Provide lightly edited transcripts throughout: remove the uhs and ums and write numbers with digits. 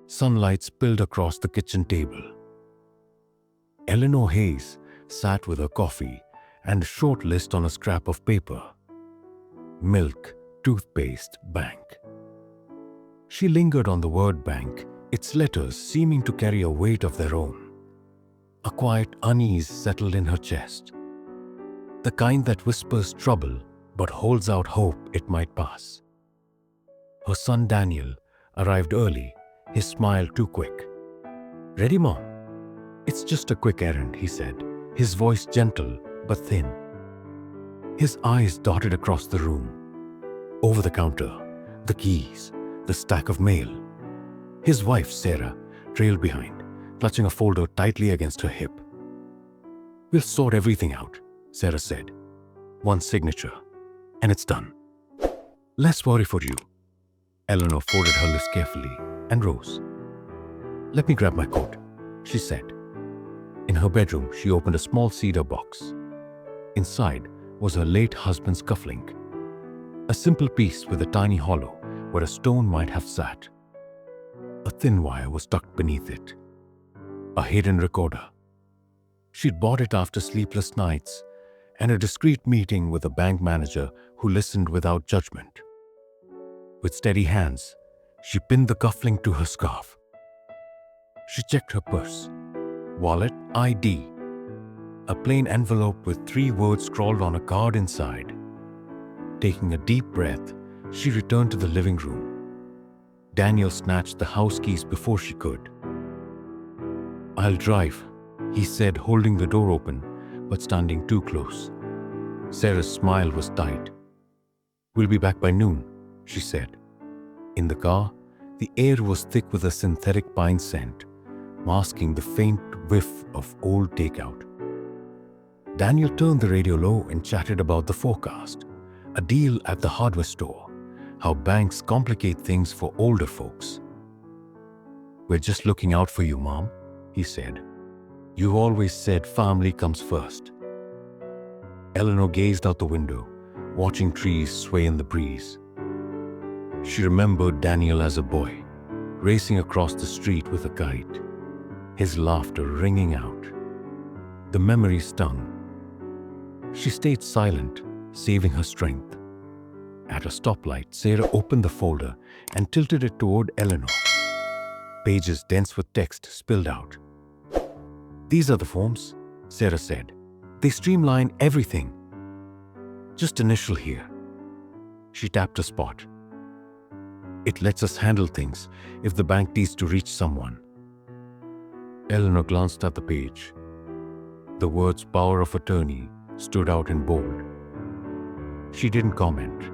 Sunlight spilled across the kitchen table. Eleanor Hayes sat with her coffee and a short list on a scrap of paper. Milk, toothpaste, bank. She lingered on the word bank, its letters seeming to carry a weight of their own. A quiet unease settled in her chest. The kind that whispers trouble but holds out hope it might pass. Her son Daniel arrived early, his smile too quick. "Ready, Mom?" "It's just a quick errand," he said, his voice gentle but thin. His eyes darted across the room. Over the counter, the keys, the stack of mail. His wife, Sarah, trailed behind, clutching a folder tightly against her hip. "We'll sort everything out," Sarah said. "One signature, and it's done. Less worry for you." Eleanor folded her list carefully and rose. "Let me grab my coat," she said. In her bedroom, she opened a small cedar box. Inside was her late husband's cufflink, a simple piece with a tiny hollow where a stone might have sat. A thin wire was tucked beneath it. A hidden recorder. She'd bought it after sleepless nights and a discreet meeting with a bank manager who listened without judgment. With steady hands, she pinned the cufflink to her scarf. She checked her purse, wallet, ID. A plain envelope with 3 words scrawled on a card inside. Taking a deep breath, she returned to the living room. Daniel snatched the house keys before she could. "I'll drive," he said, holding the door open, but standing too close. Sarah's smile was tight. "We'll be back by noon," she said. In the car, the air was thick with a synthetic pine scent, masking the faint whiff of old takeout. Daniel turned the radio low and chatted about the forecast, a deal at the hardware store, how banks complicate things for older folks. "We're just looking out for you, Mom," he said. "You always said family comes first." Eleanor gazed out the window, watching trees sway in the breeze. She remembered Daniel as a boy, racing across the street with a kite, his laughter ringing out. The memory stung. She stayed silent, saving her strength. At a stoplight, Sarah opened the folder and tilted it toward Eleanor. Pages dense with text spilled out. "These are the forms," Sarah said. "They streamline everything. Just initial here." She tapped a spot. "It lets us handle things if the bank needs to reach someone." Eleanor glanced at the page. The words "power of attorney" stood out in bold. She didn't comment.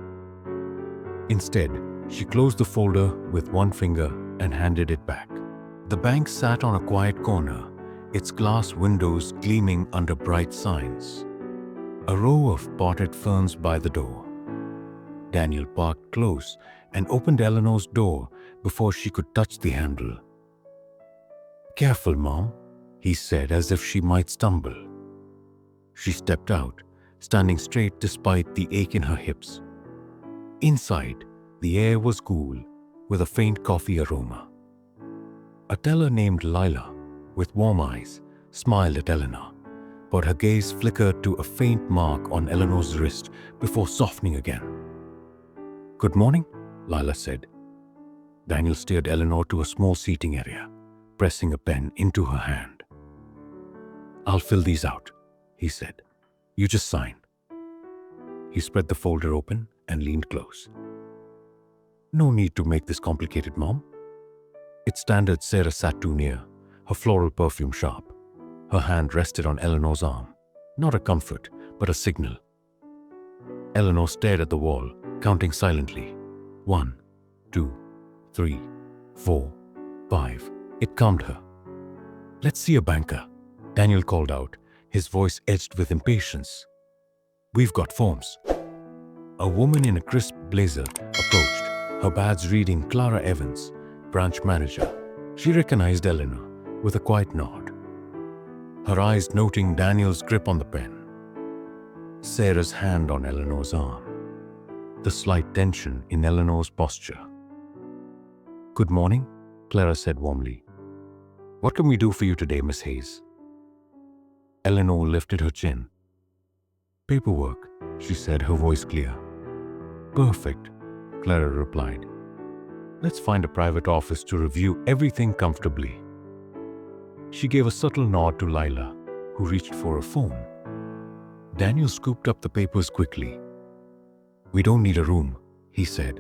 Instead, she closed the folder with one finger and handed it back. The bank sat on a quiet corner, its glass windows gleaming under bright signs. A row of potted ferns by the door. Daniel parked close and opened Eleanor's door before she could touch the handle. "Careful, Mom," he said as if she might stumble. She stepped out, standing straight despite the ache in her hips. Inside, the air was cool, with a faint coffee aroma. A teller named Lila, with warm eyes, smiled at Eleanor, but her gaze flickered to a faint mark on Eleanor's wrist before softening again. "Good morning," Lila said. Daniel steered Eleanor to a small seating area, pressing a pen into her hand. "I'll fill these out," he said. "You just sign." He spread the folder open and leaned close. "No need to make this complicated, Mom." It's standard. Sarah sat too near, her floral perfume sharp. Her hand rested on Eleanor's arm. Not a comfort, but a signal. Eleanor stared at the wall, counting silently. 1, 2, 3, 4, 5. It calmed her. "Let's see a banker," Daniel called out, his voice edged with impatience. "We've got forms." A woman in a crisp blazer approached, her badge reading Clara Evans, branch manager. She recognized Eleanor with a quiet nod, her eyes noting Daniel's grip on the pen. Sarah's hand on Eleanor's arm. The slight tension in Eleanor's posture. "Good morning," Clara said warmly. "What can we do for you today, Miss Hayes?" Eleanor lifted her chin. "Paperwork," she said, her voice clear. "Perfect," Clara replied. "Let's find a private office to review everything comfortably." She gave a subtle nod to Lila, who reached for a phone. Daniel scooped up the papers quickly. "We don't need a room," he said.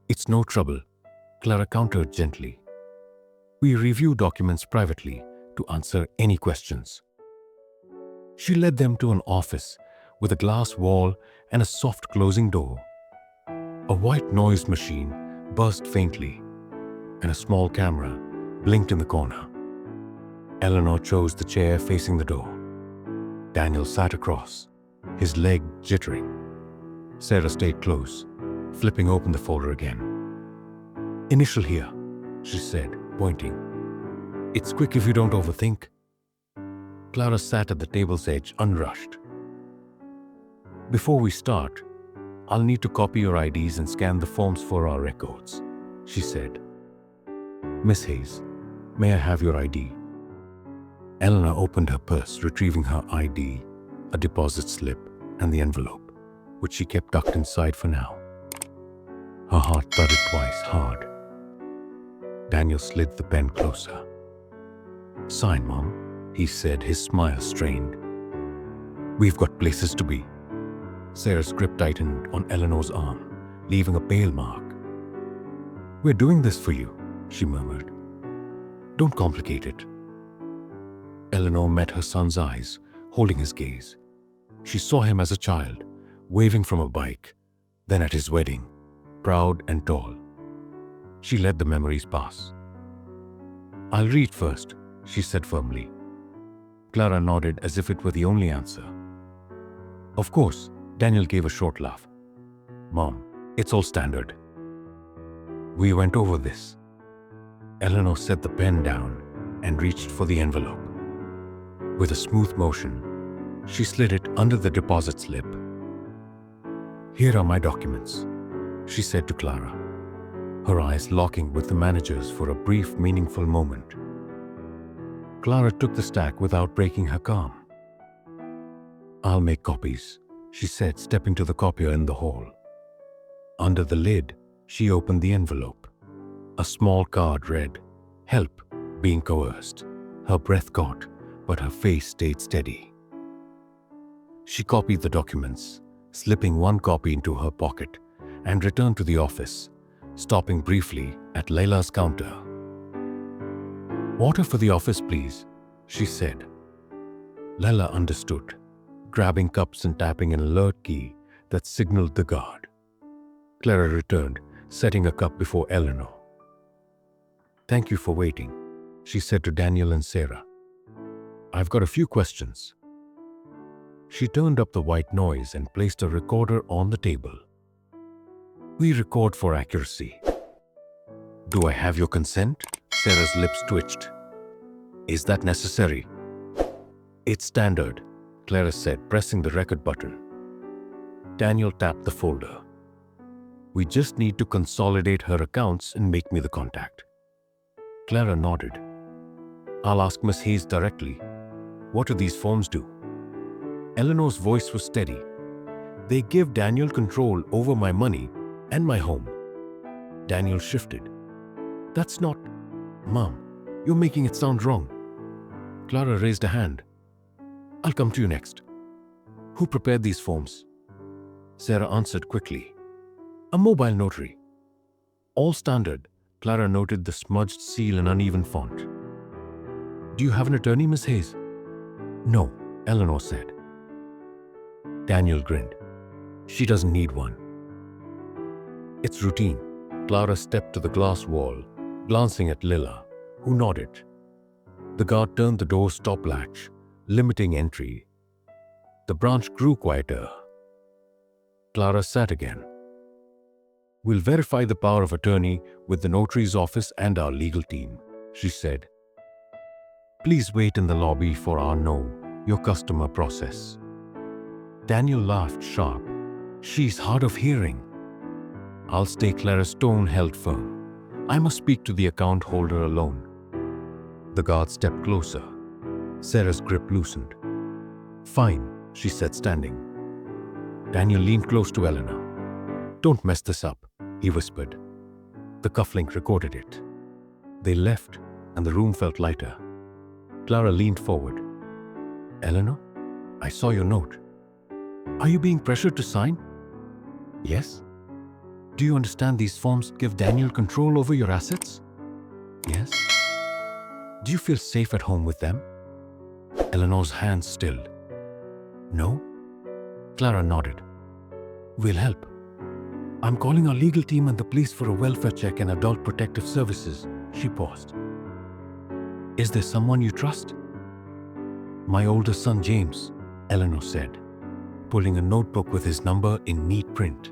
"It's no trouble," Clara countered gently. "We review documents privately to answer any questions." She led them to an office with a glass wall and a soft closing door. A white noise machine buzzed faintly, and a small camera blinked in the corner. Eleanor chose the chair facing the door. Daniel sat across, his leg jittering. Sarah stayed close, flipping open the folder again. "Initial here," she said, pointing. "It's quick if you don't overthink." Clara sat at the table's edge, unrushed. "Before we start, I'll need to copy your IDs and scan the forms for our records," she said. "Miss Hayes, may I have your ID?" Eleanor opened her purse, retrieving her ID, a deposit slip, and the envelope, which she kept tucked inside for now. Her heart thudded twice hard. Daniel slid the pen closer. "Sign, Mom," he said, his smile strained. "We've got places to be." Sarah's grip tightened on Eleanor's arm, leaving a pale mark. "We're doing this for you," she murmured. "Don't complicate it." Eleanor met her son's eyes, holding his gaze. She saw him as a child, waving from a bike, then at his wedding, proud and tall. She let the memories pass. "I'll read first," she said firmly. Clara nodded as if it were the only answer. "Of course," Daniel gave a short laugh. "Mom, it's all standard. We went over this." Eleanor set the pen down and reached for the envelope. With a smooth motion, she slid it under the deposit slip. "Here are my documents," she said to Clara, her eyes locking with the manager's for a brief, meaningful moment. Clara took the stack without breaking her calm. "I'll make copies," she said, stepping to the copier in the hall. Under the lid, she opened the envelope. A small card read, "Help, being coerced." Her breath caught, but her face stayed steady. She copied the documents, slipping one copy into her pocket, and returned to the office, stopping briefly at Layla's counter. "Water for the office, please," she said. Layla understood, grabbing cups and tapping an alert key that signaled the guard. Clara returned, setting a cup before Eleanor. "Thank you for waiting," she said to Daniel and Sarah. "I've got a few questions." She turned up the white noise and placed a recorder on the table. "We record for accuracy." "Do I have your consent?" Sarah's lips twitched. "Is that necessary?" "It's standard," Clara said, pressing the record button. Daniel tapped the folder. "We just need to consolidate her accounts and make me the contact." Clara nodded. "I'll ask Miss Hayes directly. What do these forms do?" Eleanor's voice was steady. "They give Daniel control over my money and my home." Daniel shifted. "That's not... Mom, you're making it sound wrong." Clara raised a hand. "I'll come to you next." "Who prepared these forms?" Sarah answered quickly. "A mobile notary." "All standard," Clara noted the smudged seal in uneven font. "Do you have an attorney, Miss Hayes?" "No," Eleanor said. Daniel grinned. "She doesn't need one." "It's routine." Clara stepped to the glass wall, glancing at Lila, who nodded. The guard turned the door's top latch, limiting entry. The branch grew quieter. Clara sat again. "We'll verify the power of attorney with the notary's office and our legal team," she said. "Please wait in the lobby for our know your customer process." Daniel laughed sharp. "She's hard of hearing." "I'll stay." Clara's tone held firm. I must speak to the account holder alone. The guard stepped closer. Sarah's grip loosened. Fine, she said, standing. Daniel leaned close to Eleanor. Don't mess this up, he whispered. The cufflink recorded it. They left, and the room felt lighter. Clara leaned forward. Eleanor, I saw your note. Are you being pressured to sign? Yes. Do you understand these forms give Daniel control over your assets? Yes. Do you feel safe at home with them? Eleanor's hands stilled. No? Clara nodded. We'll help. I'm calling our legal team and the police for a welfare check and adult protective services. She paused. Is there someone you trust? My oldest son James, Eleanor said, pulling a notebook with his number in neat print.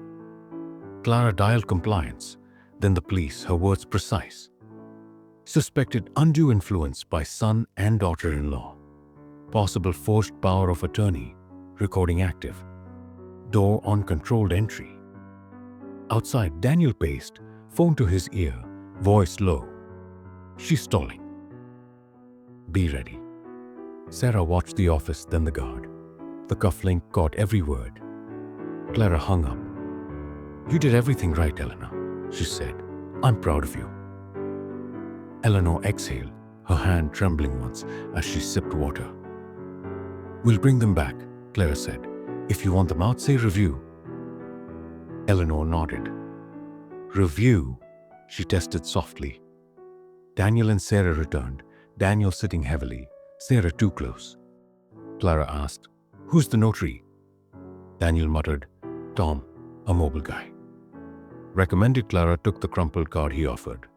Clara dialed compliance, then the police, her words precise. Suspected undue influence by son and daughter-in-law. Possible forged power of attorney, recording active. Door on controlled entry. Outside, Daniel paced, phone to his ear, voice low. She's stalling. Be ready. Sarah watched the office, then the guard. The cufflink caught every word. Clara hung up. You did everything right, Eleanor, she said. I'm proud of you. Eleanor exhaled, her hand trembling once as she sipped water. We'll bring them back, Clara said. If you want them out, say review. Eleanor nodded. Review, she tested softly. Daniel and Sarah returned, Daniel sitting heavily, Sarah too close. Clara asked, Who's the notary? Daniel muttered, Tom, a mobile guy. Recommended. Clara took the crumpled card he offered.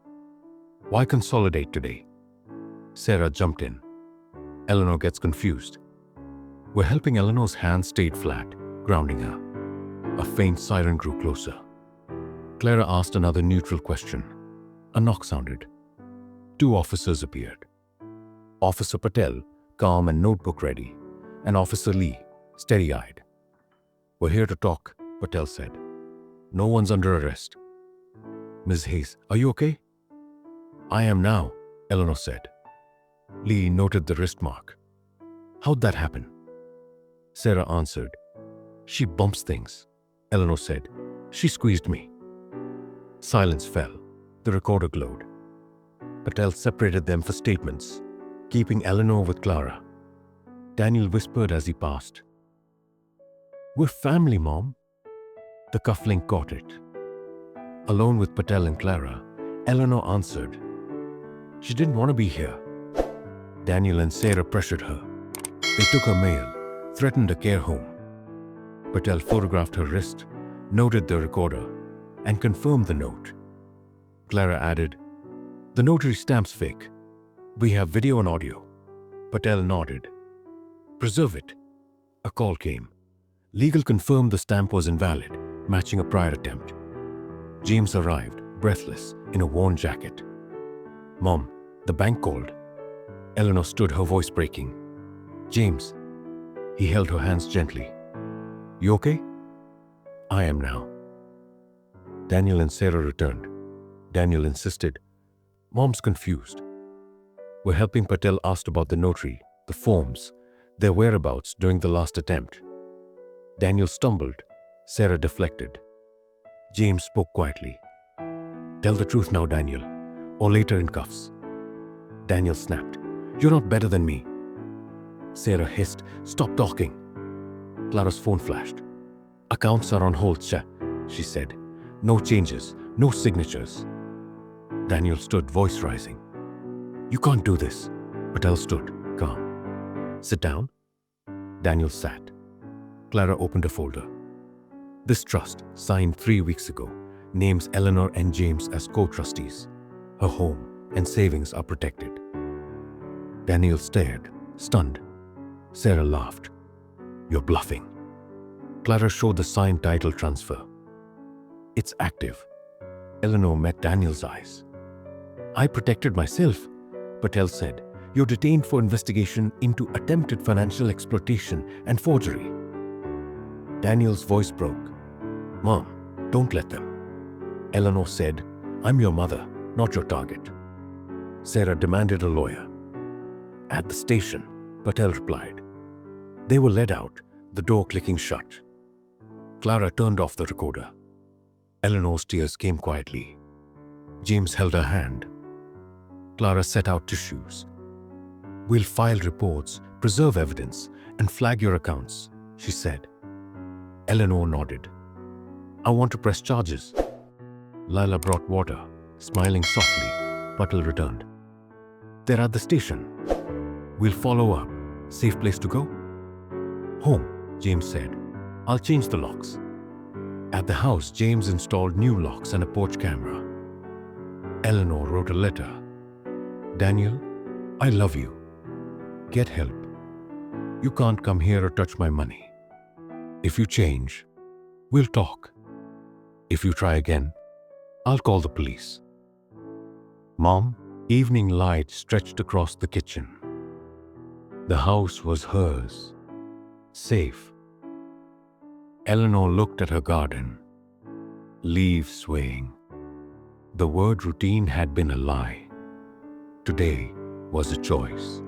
Why consolidate today? Sarah jumped in. Eleanor gets confused. We're helping. Eleanor's hand stayed flat, grounding her. A faint siren grew closer. Clara asked another neutral question. A knock sounded. 2 officers appeared. Officer Patel, calm and notebook ready, and Officer Lee, steady-eyed. We're here to talk, Patel said. No one's under arrest. Ms. Hayes, are you okay? I am now, Eleanor said. Lee noted the wrist mark. How'd that happen? Sarah answered. She bumps things, Eleanor said. She squeezed me. Silence fell. The recorder glowed. Patel separated them for statements, keeping Eleanor with Clara. Daniel whispered as he passed. We're family, Mom. The cufflink caught it. Alone with Patel and Clara, Eleanor answered. She didn't want to be here. Daniel and Sarah pressured her. They took her mail, threatened a care home. Patel photographed her wrist, noted the recorder, and confirmed the note. Clara added, The notary stamp's fake. We have video and audio. Patel nodded. Preserve it. A call came. Legal confirmed the stamp was invalid, matching a prior attempt. James arrived, breathless, in a worn jacket. Mom, the bank called. Eleanor stood, her voice breaking. James. He held her hands gently. You okay? I am now. Daniel and Sarah returned. Daniel insisted. Mom's confused. We're helping. Patel asked about the notary, the forms, their whereabouts during the last attempt. Daniel stumbled. Sarah deflected. James spoke quietly. Tell the truth now, Daniel, or later in cuffs. Daniel snapped. You're not better than me. Sarah hissed. Stop talking. Clara's phone flashed. Accounts are on hold, she said. No changes, no signatures. Daniel stood, voice rising. You can't do this. Patel stood, calm. Sit down. Daniel sat. Clara opened a folder. This trust, signed 3 weeks ago, names Eleanor and James as co-trustees. Her home and savings are protected. Daniel stared, stunned. Sarah laughed. You're bluffing. Clara showed the signed title transfer. It's active. Eleanor met Daniel's eyes. I protected myself, Patel said. You're detained for investigation into attempted financial exploitation and forgery. Daniel's voice broke. Mom, don't let them. Eleanor said, I'm your mother. not your target. Sarah demanded a lawyer. At the station, Patel replied. They were led out, the door clicking shut. Clara turned off the recorder. Eleanor's tears came quietly. James held her hand. Clara set out tissues. We'll file reports, preserve evidence, and flag your accounts, she said. Eleanor nodded. I want to press charges. Lila brought water, smiling softly. Patel returned. They're at the station. We'll follow up. Safe place to go? Home, James said. I'll change the locks. At the house, James installed new locks and a porch camera. Eleanor wrote a letter. Daniel, I love you. Get help. You can't come here or touch my money. If you change, we'll talk. If you try again, I'll call the police. Mom, evening light stretched across the kitchen. The house was hers, safe. Eleanor looked at her garden, leaves swaying. The word routine had been a lie. Today was a choice.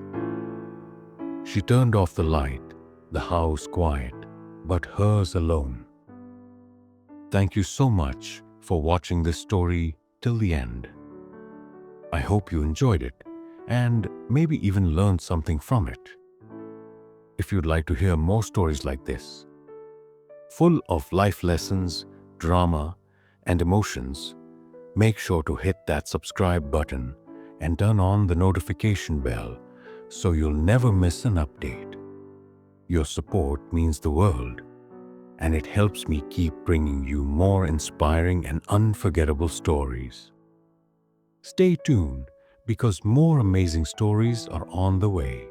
She turned off the light, the house quiet, but hers alone. Thank you so much for watching this story till the end. I hope you enjoyed it and maybe even learned something from it. If you'd like to hear more stories like this, full of life lessons, drama, and emotions, make sure to hit that subscribe button and turn on the notification bell so you'll never miss an update. Your support means the world, and it helps me keep bringing you more inspiring and unforgettable stories. Stay tuned because more amazing stories are on the way.